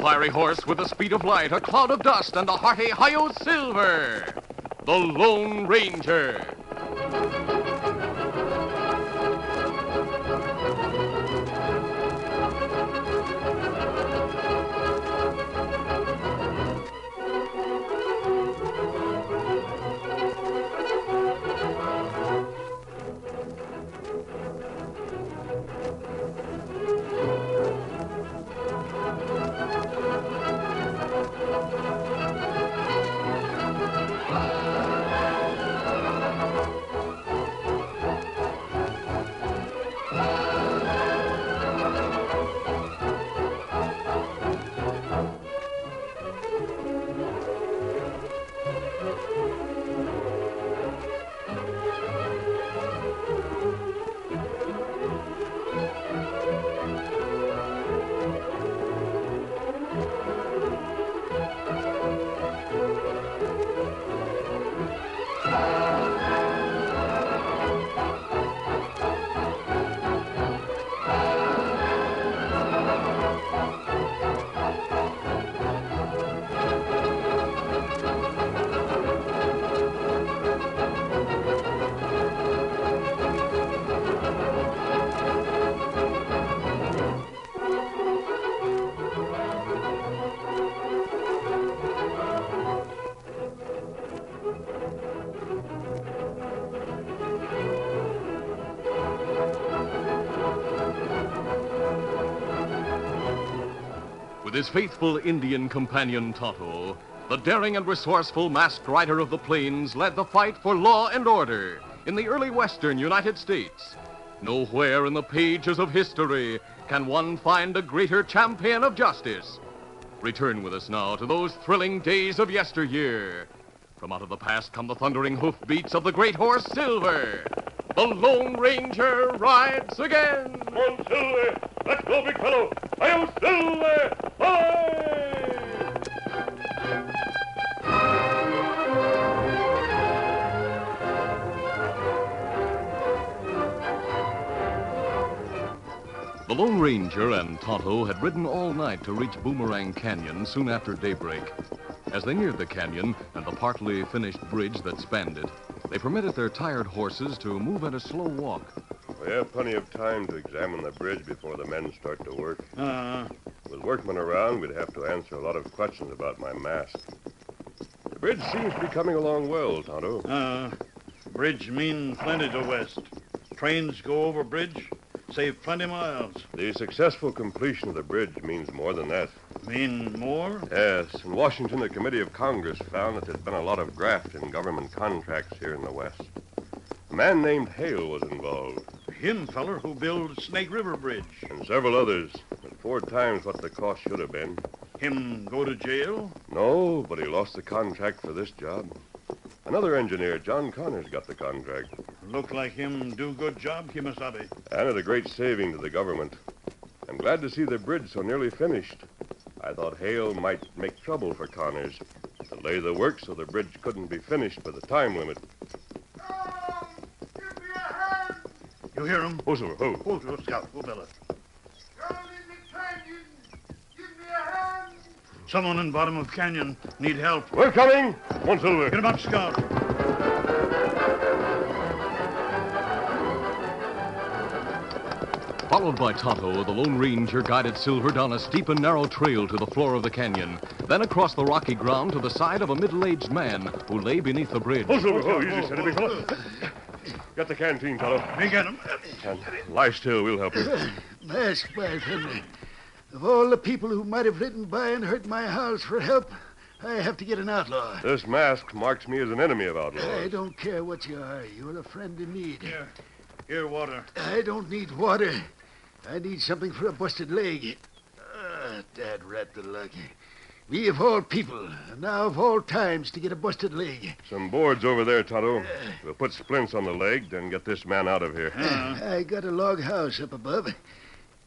fiery horse with the speed of light, a cloud of dust, and a hearty Hi-Yo Silver, the Lone Ranger. With his faithful Indian companion Tonto, the daring and resourceful masked rider of the plains led the fight for law and order in the early western United States. Nowhere in the pages of history can one find a greater champion of justice. Return with us now to those thrilling days of yesteryear. From out of the past come the thundering hoofbeats of the great horse Silver. The Lone Ranger rides again. Come on, Silver. Let's go, big fellow. Hi-Yo Silver! Hi! The Lone Ranger and Tonto had ridden all night to reach Boomerang Canyon soon after daybreak. As they neared the canyon and the partly finished bridge that spanned it, they permitted their tired horses to move at a slow walk. We have plenty of time to examine the bridge before the men start to work. With workmen around, we'd have to answer a lot of questions about my mask. The bridge seems to be coming along well, Tonto. Bridge mean plenty to West. Trains go over bridge, save plenty miles. The successful completion of the bridge means more than that. Mean more? Yes. In Washington, the Committee of Congress found that there's been a lot of graft in government contracts here in the West. A man named Hale was involved. Him feller who built Snake River Bridge. And several others, at 4 times what the cost should have been. Him go to jail? No, but he lost the contract for this job. Another engineer, John Connors, got the contract. Look like him do good job, Kimasabi. And at a great saving to the government. I'm glad to see the bridge so nearly finished. I thought Hale might make trouble for Connors. Delay the work so the bridge couldn't be finished by the time limit. Give me a hand! You hear him? Who's over? Who? Who, Scout? Who, fella? Down in the canyon! Give me a hand! Someone in bottom of canyon need help. We're coming! Come on, Silver. Get him up, Scout. Followed by Tonto, the Lone Ranger guided Silver down a steep and narrow trail to the floor of the canyon, then across the rocky ground to the side of a middle-aged man who lay beneath the bridge. Oh, Silver. Oh, easy, steady, big fellow. Got the canteen, fellow. Me get him. And lie still. We'll help you. Masked Wife Henry. Of all the people who might have ridden by and hurt my house for help, I have to get an outlaw. This mask marks me as an enemy of I outlaws. don't care what you are. You're a friend in need. Here, water. I don't need water. I need something for a busted leg. Dad rat the luck. Me of all people, and now of all times to get a busted leg. Some boards over there, Tonto. We'll put splints on the leg, then get this man out of here. I got a log house up above.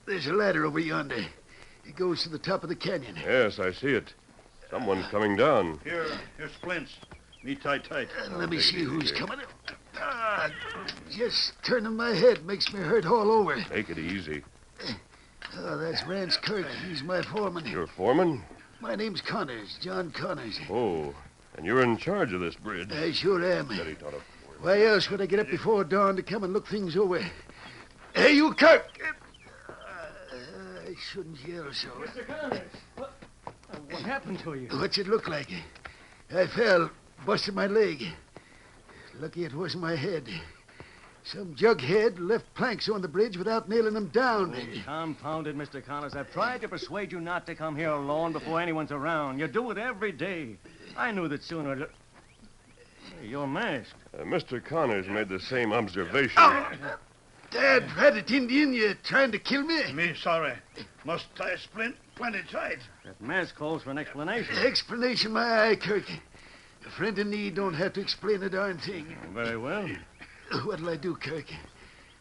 There's a ladder over yonder. It goes to the top of the canyon. Yes, I see it. Someone's coming down. Here's splints. Me tight. Let me see who's easy. coming. Just turning my head makes me hurt all over. Take it easy. Oh, that's Rance Kirk. He's my foreman. Your foreman? My name's Connors, John Connors. Oh, and you're in charge of this bridge. I sure am. Steady, Tonto. Why else would I get up before dawn to come and look things over? Hey, you, Kirk! I shouldn't yell so. Mr. Connors, what happened to you? What's it look like? I fell, busted my leg. Lucky it wasn't my head. Some jughead left planks on the bridge without nailing them down. Confounded, Mr. Connors. I've tried to persuade you not to come here alone before anyone's around. You do it every day. I knew that sooner or... Hey, you're masked. Mr. Connors made the same observation. Oh, Dad, rat Indian, you trying to kill me? Me sorry. Must tie splint plenty tight. That mask calls for an explanation. Explanation, my eye, Kirk. A friend in need don't have to explain a darn thing. Very well. What'll I do, Kirk?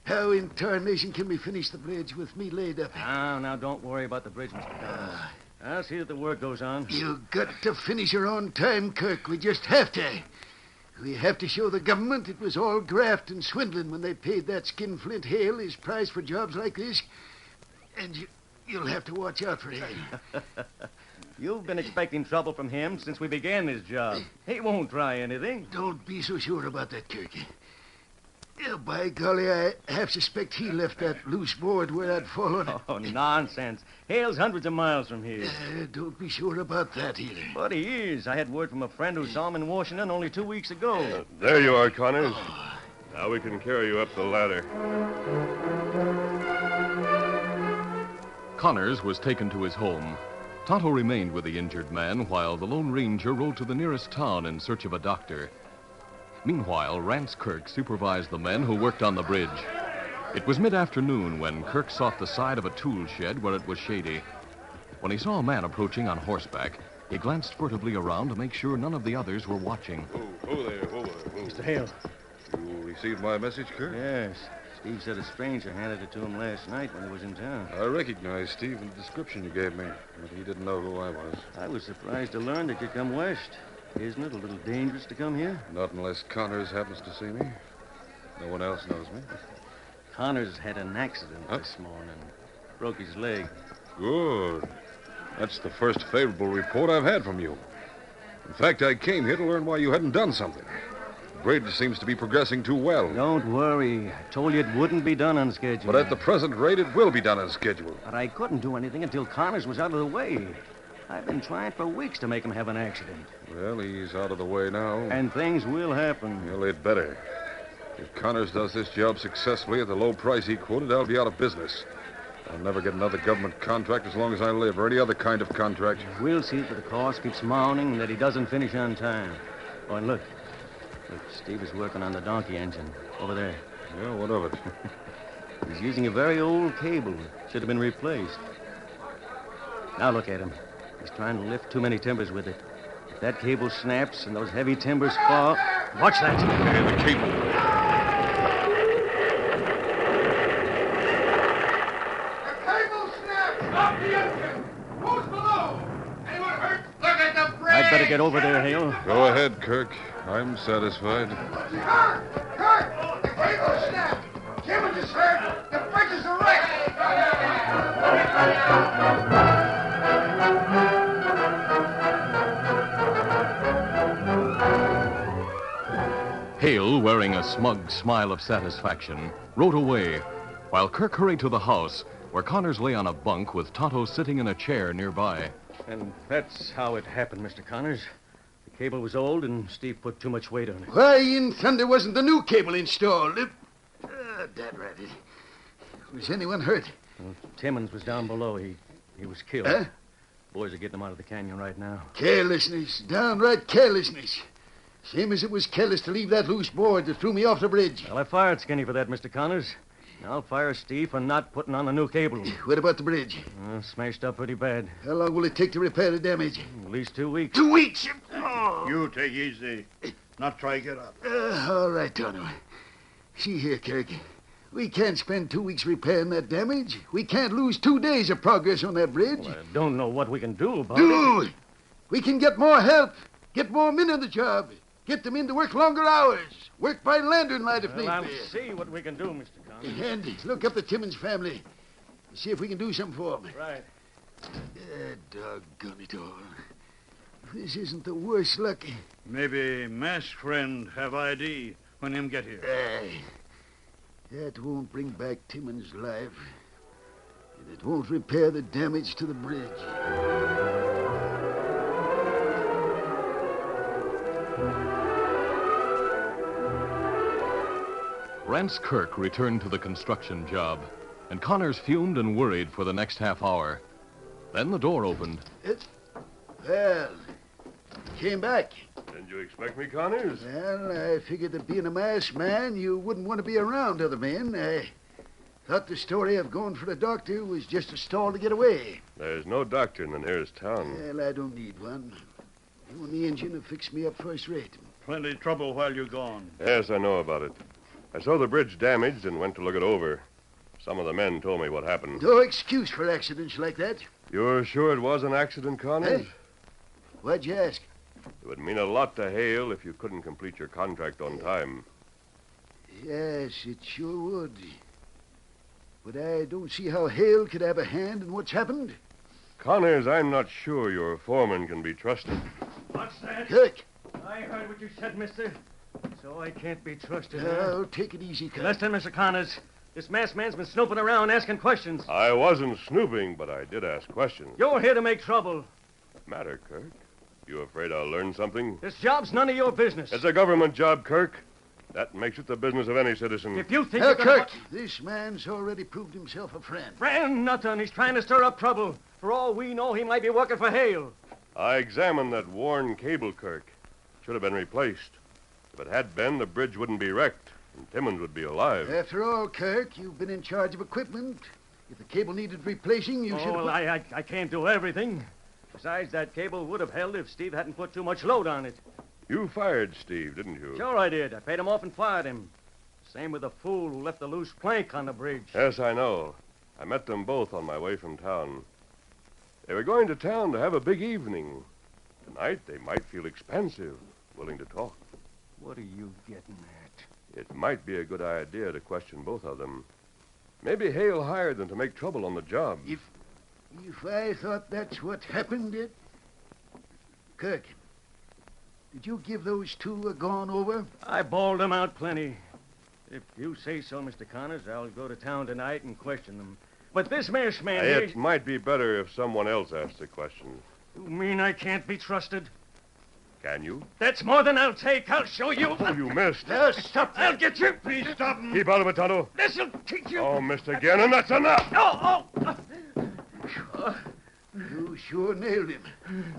How in tarnation can we finish the bridge with me laid up? Now, don't worry about the bridge, Mr. Connors. I'll see that the work goes on. You got to finish her on time, Kirk. We just have to. We have to show the government it was all graft and swindling when they paid that skinflint Hale his price for jobs like this. And you'll have to watch out for him. You've been expecting trouble from him since we began this job. He won't try anything. Don't be so sure about that, Kirk. Yeah, by golly, I half suspect he left that loose board where I'd fallen. Oh, nonsense. Hale's hundreds of miles from here. Don't be sure about that either. But he is. I had word from a friend who saw him in Washington only 2 weeks ago. There you are, Connors. Now we can carry you up the ladder. Connors was taken to his home. Tonto remained with the injured man while the Lone Ranger rode to the nearest town in search of a doctor. Meanwhile, Rance Kirk supervised the men who worked on the bridge. It was mid-afternoon when Kirk sought the side of a tool shed where it was shady. When he saw a man approaching on horseback, he glanced furtively around to make sure none of the others were watching. Whoa there, whoa there. Mr. Hale. You received my message, Kirk? Yes. Steve said a stranger handed it to him last night when he was in town. I recognized Steve in the description you gave me, but he didn't know who I was. I was surprised to learn that you'd come west. Isn't it a little dangerous to come here? Not unless Connors happens to see me. No one else knows me. Connors had an accident this morning. Broke his leg. Good. That's the first favorable report I've had from you. In fact, I came here to learn why you hadn't done something. The bridge seems to be progressing too well. Don't worry. I told you it wouldn't be done on schedule. But at the present rate, it will be done on schedule. But I couldn't do anything until Connors was out of the way. I've been trying for weeks to make him have an accident. Well, he's out of the way now. And things will happen. Well, they'd better. If Connors does this job successfully at the low price he quoted, I'll be out of business. I'll never get another government contract as long as I live, or any other kind of contract. We'll see that the cost keeps mounting and that he doesn't finish on time. Oh, and look. Look, Steve is working on the donkey engine. Over there. Yeah, what of it? He's using a very old cable. Should have been replaced. Now look at him. He's trying to lift too many timbers with it. If that cable snaps and those heavy timbers fall... Watch that. Hey, the cable. The cable snapped! Stop the engine! Who's below? Anyone hurt? Look at the bridge! I'd better get over there, Hale. Go ahead, Kirk. I'm satisfied. Kirk! Kirk! The cable snapped! Timmons is hurt! The bridge is a wreck! Hale, wearing a smug smile of satisfaction, rode away, while Kirk hurried to the house, where Connors lay on a bunk with Tonto sitting in a chair nearby. And that's how it happened, Mr. Connors. The cable was old, and Steve put too much weight on it. Why in thunder wasn't the new cable installed? That rat. Was anyone hurt? Well, Timmons was down below. He was killed. Huh? Boys are getting him out of the canyon right now. Carelessness. Downright carelessness. Same as it was careless to leave that loose board that threw me off the bridge. Well, I fired Skinny for that, Mr. Connors. And I'll fire Steve for not putting on the new cable. What about the bridge? Smashed up pretty bad. How long will it take to repair the damage? At least 2 weeks. 2 weeks? Oh. You take easy. Not try get up. All right, Tonto. See here, Kirk. We can't spend 2 weeks repairing that damage. We can't lose 2 days of progress on that bridge. Well, I don't know what we can do about it. Do! We can get more help. Get more men on the job. Get them in to work longer hours. Work by lantern light if Well, need I'll be. see what we can do, Mr. Connors. And look up the Timmons family. See if we can do something for him. Right. Doggone it all. This isn't the worst luck. Maybe masked friend have ID when him get here. That won't bring back Timmons' life. And it won't repair the damage to the bridge. Rance Kirk returned to the construction job, and Connors fumed and worried for the next half hour. Then the door opened. Well, came back. Didn't you expect me, Connors? Well, I figured that being a masked man, you wouldn't want to be around other men. I thought the story of going for a doctor was just a stall to get away. There's no doctor in the nearest town. Well, I don't need one. You and the engine have fixed me up first rate. Plenty trouble while you're gone. Yes, I know about it. I saw the bridge damaged and went to look it over. Some of the men told me what happened. No excuse for accidents like that. You're sure it was an accident, Connors? Hey? Why'd you ask? It would mean a lot to Hale if you couldn't complete your contract on time. Yes, it sure would. But I don't see how Hale could have a hand in what's happened. Connors, I'm not sure your foreman can be trusted. What's that? Kirk, I heard what you said, mister. So I can't be trusted. now take it easy, Kirk. Listen, Mr. Connors. This masked man's been snooping around asking questions. I wasn't snooping, but I did ask questions. You're here to make trouble. What matter, Kirk? You afraid I'll learn something? This job's none of your business. It's a government job, Kirk. That makes it the business of any citizen. If you think Now, you're gonna... Kirk, this man's already proved himself a friend. Friend, nothing. He's trying to stir up trouble. For all we know, he might be working for Hale. I examined that worn cable, Kirk. Should have been replaced. If it had been, the bridge wouldn't be wrecked, and Timmons would be alive. After all, Kirk, you've been in charge of equipment. If the cable needed replacing, you should have... Well, I can't do everything. Besides, that cable would have held if Steve hadn't put too much load on it. You fired Steve, didn't you? Sure I did. I paid him off and fired him. Same with the fool who left the loose plank on the bridge. Yes, I know. I met them both on my way from town. They were going to town to have a big evening. Tonight, they might feel expensive, willing to talk. What are you getting at? It might be a good idea to question both of them. Maybe Hale hired them to make trouble on the job. If I thought that's what happened, Kirk, did you give those two a gone over? I bawled them out plenty. If you say so, Mr. Connors, I'll go to town tonight and question them. But this masked man... It might be better if someone else asked the question. You mean I can't be trusted? Can you? That's more than I'll take. I'll show you. Oh, you missed. Now, stop. I'll get you. Please stop him. Keep out of it, Tonto. This'll teach you. Oh, Mr. Gannon, that's enough. You sure nailed him.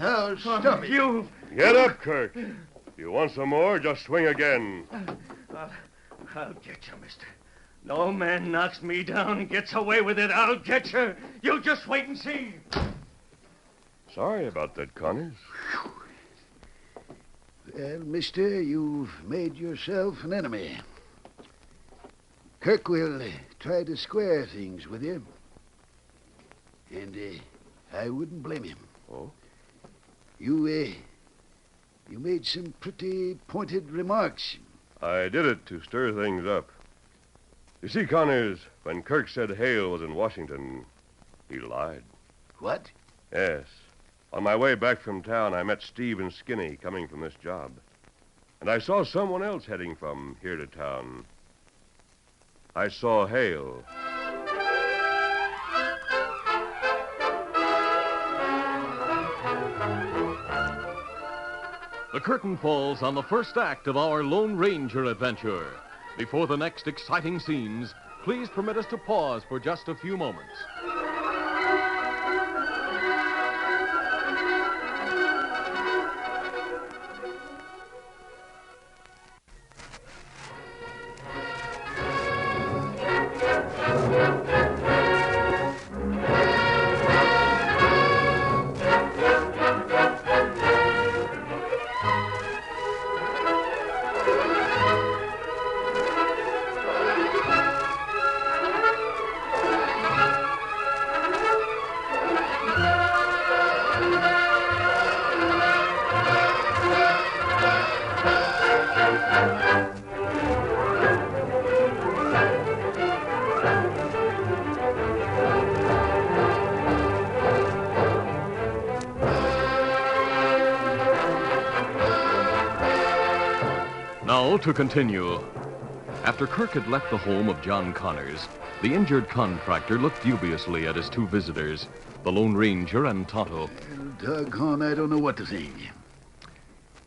Now, stop it. You. Get up, Kirk. If you want some more, just swing again. I'll get you, mister. No man knocks me down and gets away with it. I'll get you. You just wait and see. Sorry about that, Connors. Well, mister, you've made yourself an enemy. Kirk will try to square things with you. And I wouldn't blame him. Oh? You made some pretty pointed remarks. I did it to stir things up. You see, Connors, when Kirk said Hale was in Washington, he lied. What? Yes. On my way back from town, I met Steve and Skinny coming from this job. And I saw someone else heading from here to town. I saw Hale. The curtain falls on the first act of our Lone Ranger adventure. Before the next exciting scenes, please permit us to pause for just a few moments. Now to continue. After Kirk had left the home of John Connors, the injured contractor looked dubiously at his two visitors, the Lone Ranger and Tonto. Well, doggone, I don't know what to think.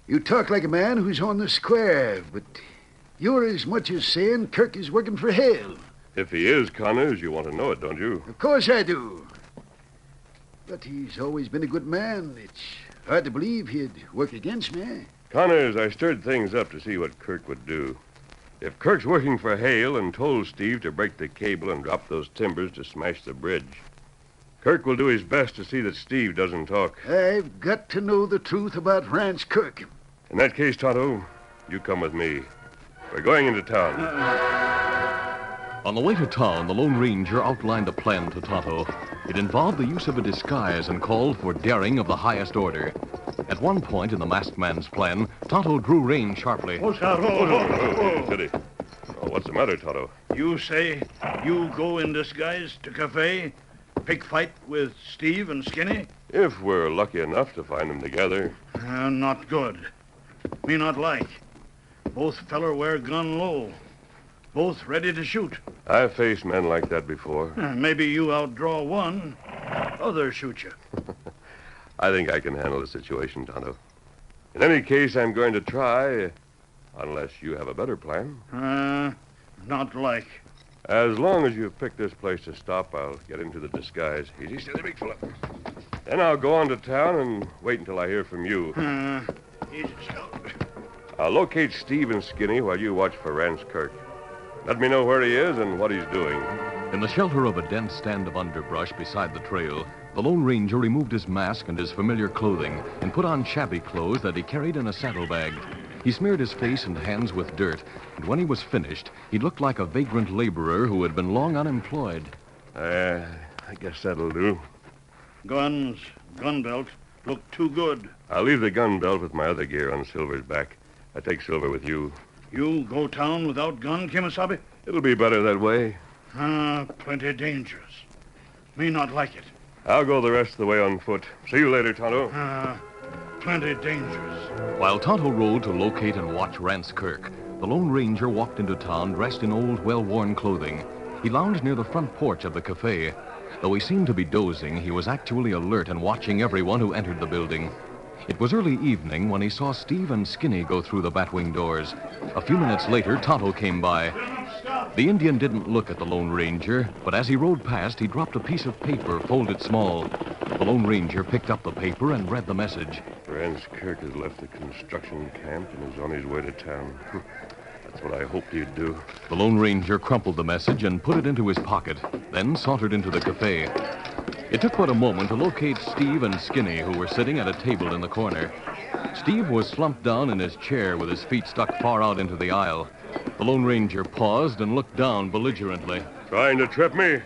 You talk like a man who's on the square, but you're as much as saying Kirk is working for Hale. If he is, Connors, you want to know it, don't you? Of course I do. But he's always been a good man. It's hard to believe he'd work against me. Connors, I stirred things up to see what Kirk would do. If Kirk's working for Hale and told Steve to break the cable and drop those timbers to smash the bridge, Kirk will do his best to see that Steve doesn't talk. I've got to know the truth about Rance Kirk. In that case, Tonto, you come with me. We're going into town. On the way to town, the Lone Ranger outlined a plan to Tonto. It involved the use of a disguise and called for daring of the highest order. At one point in the masked man's plan, Tonto drew rein sharply. Oh, Steady. Oh, what's the matter, Tonto? You say you go in disguise to cafe, pick fight with Steve and Skinny? If we're lucky enough to find them together. Not good. Me not like. Both feller wear gun low. Both ready to shoot. I've faced men like that before. Maybe you outdraw one, other shoot you. I think I can handle the situation, Tonto. In any case, I'm going to try, unless you have a better plan. Not like. As long as you pick this place to stop, I'll get into the disguise. Easy, steady, big fella. Then I'll go on to town and wait until I hear from you. Easy, Scout. I'll locate Steve and Skinny while you watch for Rance Kirk. Let me know where he is and what he's doing. In the shelter of a dense stand of underbrush beside the trail, the Lone Ranger removed his mask and his familiar clothing and put on shabby clothes that he carried in a saddlebag. He smeared his face and hands with dirt, and when he was finished, he looked like a vagrant laborer who had been long unemployed. I guess that'll do. Gun belt, look too good. I'll leave the gun belt with my other gear on Silver's back. I take Silver with you. You go town without gun, Kimasabi? It'll be better that way. Plenty dangerous. Me not like it. I'll go the rest of the way on foot. See you later, Tonto. Plenty dangerous. While Tonto rode to locate and watch Rance Kirk, the Lone Ranger walked into town dressed in old, well-worn clothing. He lounged near the front porch of the cafe. Though he seemed to be dozing, he was actually alert and watching everyone who entered the building. It was early evening when he saw Steve and Skinny go through the batwing doors. A few minutes later, Tonto came by. The Indian didn't look at the Lone Ranger, but as he rode past, he dropped a piece of paper folded small. The Lone Ranger picked up the paper and read the message. Rance Kirk has left the construction camp and is on his way to town. That's what I hoped he'd do. The Lone Ranger crumpled the message and put it into his pocket, then sauntered into the cafe. It took but a moment to locate Steve and Skinny, who were sitting at a table in the corner. Steve was slumped down in his chair with his feet stuck far out into the aisle. The Lone Ranger paused and looked down belligerently. Trying to trip me?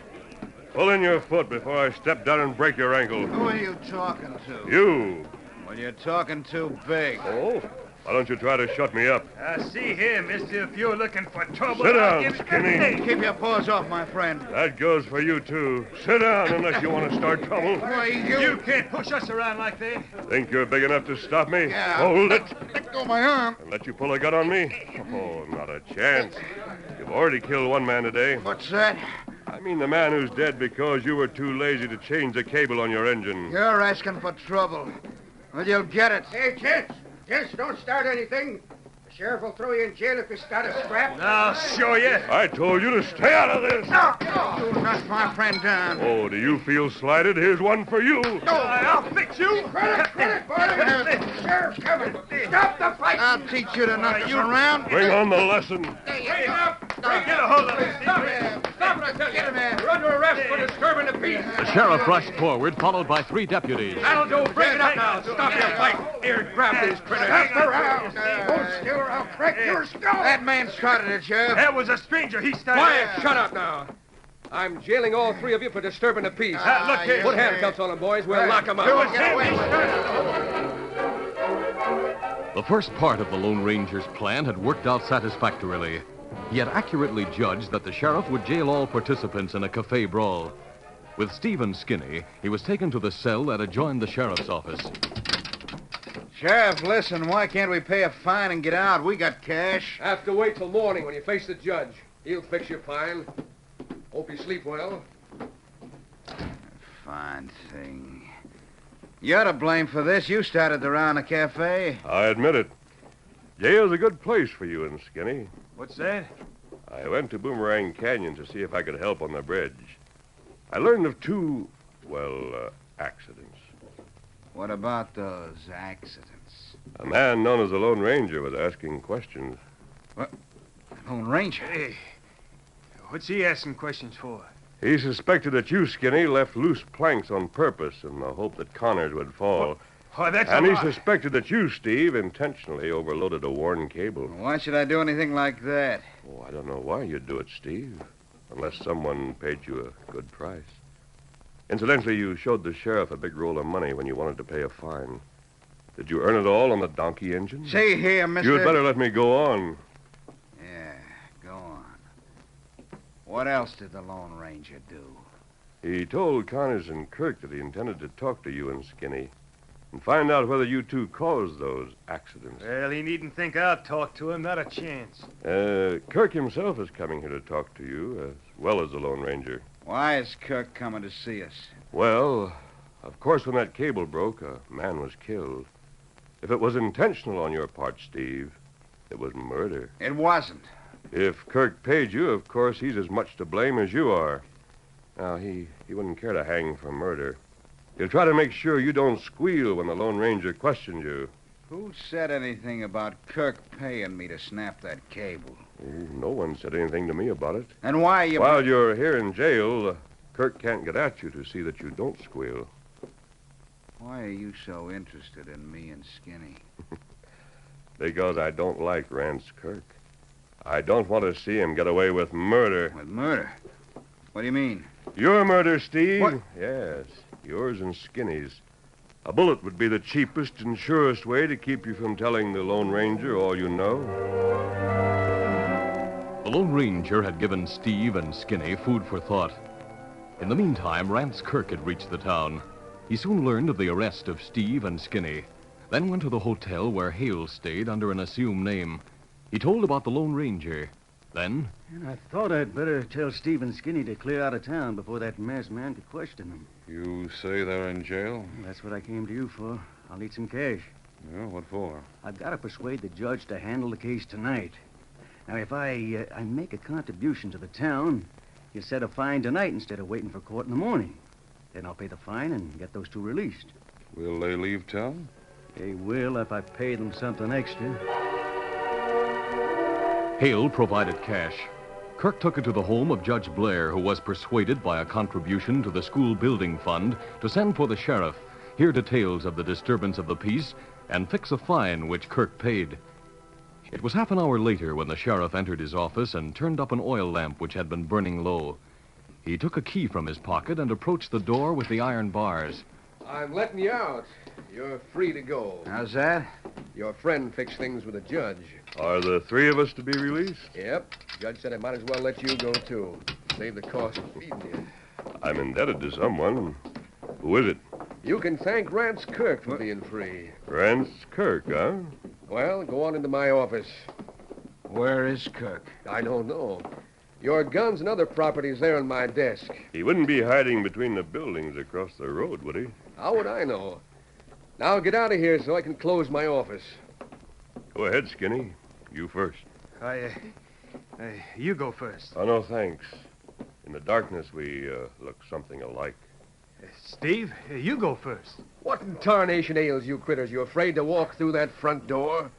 Pull in your foot before I step down and break your ankle. Who are you talking to? You. Well, you're talking too big. Oh? Why don't you try to shut me up? See here, mister, if you're looking for trouble... Sit down, Skinny. Keep your paws off, my friend. That goes for you, too. Sit down unless you want to start trouble. Why, you can't push us around like that. Think you're big enough to stop me? Yeah. Hold it. Let go of my arm. And let you pull a gun on me? Oh, not a chance. You've already killed one man today. What's that? I mean the man who's dead because you were too lazy to change the cable on your engine. You're asking for trouble. Well, you'll get it. Hey, gents. Gents, don't start anything. The sheriff will throw you in jail if you start a scrap. I'll show you. I told you to stay out of this. No. You knocked my friend down. Oh, do you feel slighted? Here's one for you. I'll fix you. Credit, boys. The sheriff's coming. Stop the fight. I'll teach you to knock you around. Bring on the lesson. Hey, enough. Get a hold of it. Stop it. Stop it, I tell you. Get him, man. You're under arrest for disturbing the peace. The sheriff rushed forward, followed by 3 deputies. That'll do. Bring it up now. Stop your fight. Here, grab these critters. Stop around. Hold still or I'll crack your skull. That man started it, Sheriff. That was a stranger. He started. Quiet! Shut up now. I'm jailing all 3 of you for disturbing the peace. Look here. Put handcuffs on them, boys. We'll lock them up. The first part of the Lone Ranger's plan had worked out satisfactorily. He had accurately judged that the sheriff would jail all participants in a cafe brawl. With Steve and Skinny, he was taken to the cell that adjoined the sheriff's office. Sheriff, listen, why can't we pay a fine and get out? We got cash. Have to wait till morning when you face the judge. He'll fix your fine. Hope you sleep well. Fine thing. You're to blame for this. You started the round the cafe. I admit it. Jail's a good place for you and Skinny. What's that? I went to Boomerang Canyon to see if I could help on the bridge. I learned of two, accidents. What about those accidents? A man known as the Lone Ranger was asking questions. Lone Ranger? Hey, what's he asking questions for? He suspected that you, Skinny, left loose planks on purpose in the hope that Connors would fall. Oh, that's And a he lie. suspected that you, Steve, intentionally overloaded a worn cable. Why should I do anything like that? Oh, I don't know why you'd do it, Steve, unless someone paid you a good price. Incidentally, you showed the sheriff a big roll of money when you wanted to pay a fine. Did you earn it all on the donkey engine? See here, mister. You'd better let me go on. Yeah, go on. What else did the Lone Ranger do? He told Connors and Kirk that he intended to talk to you and Skinny and find out whether you two caused those accidents. Well, he needn't think I'll talk to him. Not a chance. Kirk himself is coming here to talk to you, as well as the Lone Ranger. Why is Kirk coming to see us? Well, of course, when that cable broke, a man was killed. If it was intentional on your part, Steve, it was murder. It wasn't. If Kirk paid you, of course, he's as much to blame as you are. Now, he wouldn't care to hang for murder. He'll try to make sure you don't squeal when the Lone Ranger questions you. Who said anything about Kirk paying me to snap that cable? No one said anything to me about it. And why you... While you're here in jail, Kirk can't get at you to see that you don't squeal. Why are you so interested in me and Skinny? Because I don't like Rance Kirk. I don't want to see him get away with murder. With murder? What do you mean? Your murder, Steve? What? Yes, yours and Skinny's. A bullet would be the cheapest and surest way to keep you from telling the Lone Ranger all you know. The Lone Ranger had given Steve and Skinny food for thought. In the meantime, Rance Kirk had reached the town. He soon learned of the arrest of Steve and Skinny, then went to the hotel where Hale stayed under an assumed name. He told about the Lone Ranger. Then... And I thought I'd better tell Steve and Skinny to clear out of town before that masked man could question them. You say they're in jail? Well, that's what I came to you for. I'll need some cash. Yeah, what for? I've got to persuade the judge to handle the case tonight. Now, if I make a contribution to the town, he'll set a fine tonight instead of waiting for court in the morning. Then I'll pay the fine and get those two released. Will they leave town? They will if I pay them something extra. Hale provided cash. Kirk took it to the home of Judge Blair, who was persuaded by a contribution to the school building fund to send for the sheriff, hear details of the disturbance of the peace, and fix a fine which Kirk paid. It was half an hour later when the sheriff entered his office and turned up an oil lamp which had been burning low. He took a key from his pocket and approached the door with the iron bars. I'm letting you out. You're free to go. How's that? Your friend fixed things with the judge. Are the three of us to be released? Yep. Judge said I might as well let you go, too. Save the cost of feeding you. I'm indebted to someone. Who is it? You can thank Rance Kirk for being free. Rance Kirk, huh? Well, go on into my office. Where is Kirk? I don't know. Your guns and other property's there on my desk. He wouldn't be hiding between the buildings across the road, would he? How would I know? Now get out of here so I can close my office. Go ahead, Skinny. You first. You go first. Oh, no, thanks. In the darkness, we look something alike. Steve, you go first. What in tarnation ails you critters? You afraid to walk through that front door?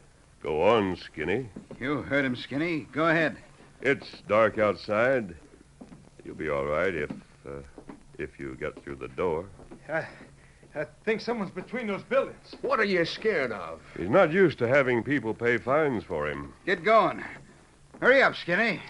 Go on, Skinny. You heard him, Skinny. Go ahead. It's dark outside. You'll be all right if you get through the door. I think someone's between those buildings. What are you scared of? He's not used to having people pay fines for him. Get going. Hurry up, Skinny.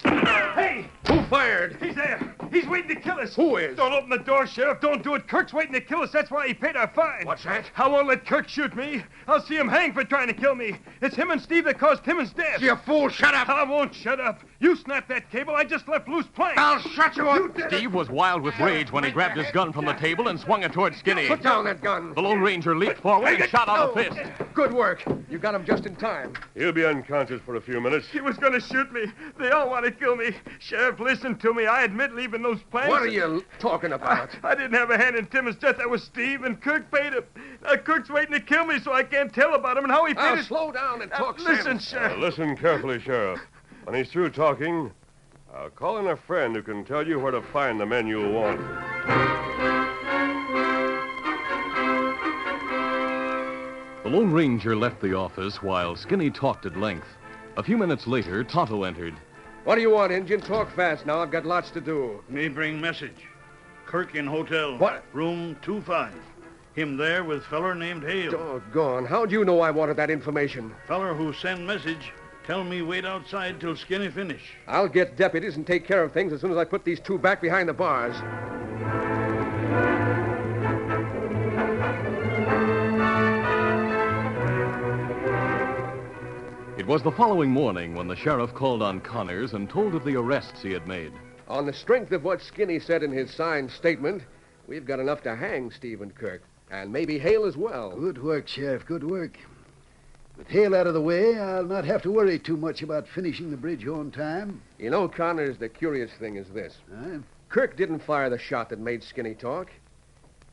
Hey! Who fired? He's there. He's waiting to kill us. Who is? Don't open the door, Sheriff. Don't do it. Kirk's waiting to kill us. That's why he paid our fine. What's that? I won't let Kirk shoot me. I'll see him hang for trying to kill me. It's him and Steve that caused Timmons' death. You fool, shut up. I won't shut up. You snapped that cable. I just left loose planks. I'll shut you up. Steve was wild with rage when he grabbed his gun from the table and swung it toward Skinny. Put down that gun. The Lone Ranger leaped forward and shot out a fist. Good work. You got him just in time. He'll be unconscious for a few minutes. He was going to shoot me. They all want to kill me. Sheriff, listen to me. I admit leaving those planks. What are you talking about? I didn't have a hand in Timmons' death. That was Steve, and Kirk paid him. Now, Kirk's waiting to kill me, so I can't tell about him and how he Now, finished. slow down and talk Listen, sense. Sheriff. Listen carefully, Sheriff. When he's through talking, I'll call in a friend who can tell you where to find the men you'll want. The Lone Ranger left the office while Skinny talked at length. A few minutes later, Tonto entered. What do you want, Injun? Talk fast now. I've got lots to do. Me bring message. Kirk in hotel. What? Room 25. Him there with feller named Hale. Doggone. How'd you know I wanted that information? Feller who send message, tell me wait outside till Skinny finish. I'll get deputies and take care of things as soon as I put these two back behind the bars. It was the following morning when the sheriff called on Connors and told of the arrests he had made. On the strength of what Skinny said in his signed statement, we've got enough to hang Steve and Kirk. And maybe Hale as well. Good work, Sheriff, good work. With Hale out of the way, I'll not have to worry too much about finishing the bridge on time. You know, Connors, the curious thing is this. Huh? Kirk didn't fire the shot that made Skinny talk.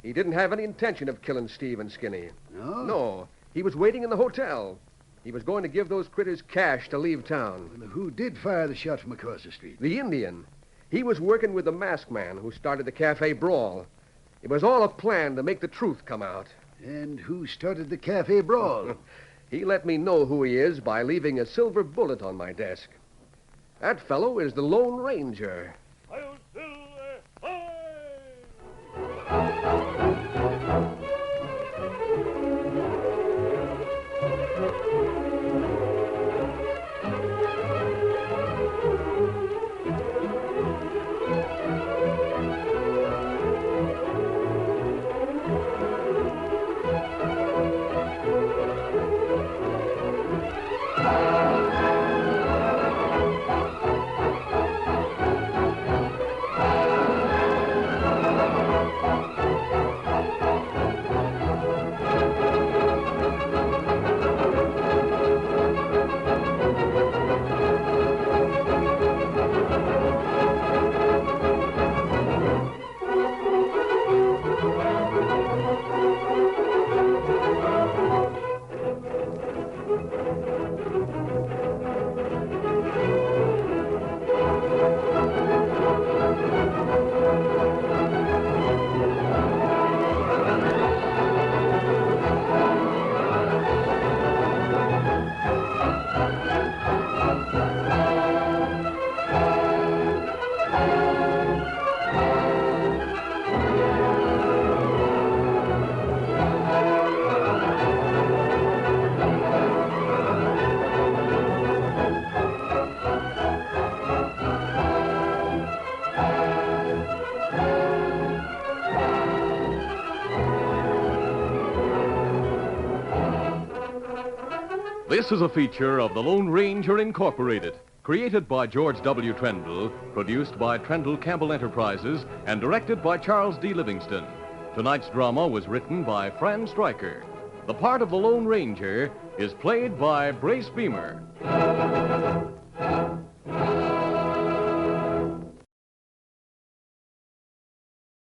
He didn't have any intention of killing Steve and Skinny. No? No. He was waiting in the hotel. He was going to give those critters cash to leave town. Well, who did fire the shot from across the street? The Indian. He was working with the masked man who started the cafe brawl. It was all a plan to make the truth come out. And who started the cafe brawl? He let me know who he is by leaving a silver bullet on my desk. That fellow is the Lone Ranger. This is a feature of the Lone Ranger Incorporated, created by George W. Trendle, produced by Trendle Campbell Enterprises, and directed by Charles D. Livingston. Tonight's drama was written by Fran Stryker. The part of the Lone Ranger is played by Brace Beamer.